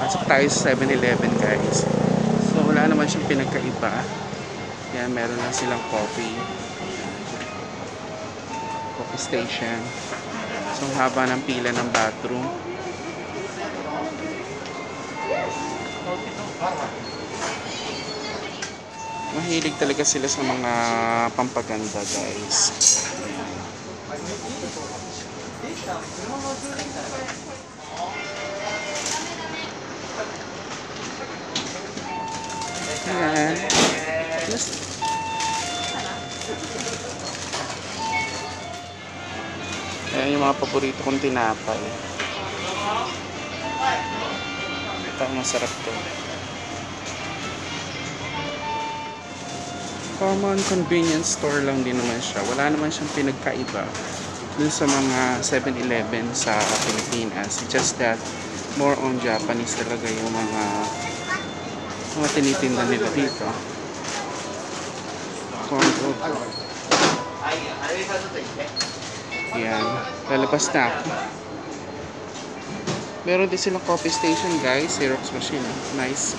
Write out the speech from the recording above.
Pasok tayo sa 7-Eleven, guys. So wala naman siyang pinagkaiba. Yan, meron lang silang coffee station. So ang haba ng pila ng bathroom. Mahilig talaga sila sa mga pampaganda, guys. Ayan. Ayan yung mga paborito kong tinapay. Ito, masarap to. Common convenience store lang din naman siya. Wala naman siyang pinagkaiba dun sa mga 7-Eleven sa Pilipinas. Just that more on Japanese talaga yung mga tinitinda nila dito. Corn dog. Yan, lalabas na ako. Meron din silang coffee station, guys. Xerox machine, nice.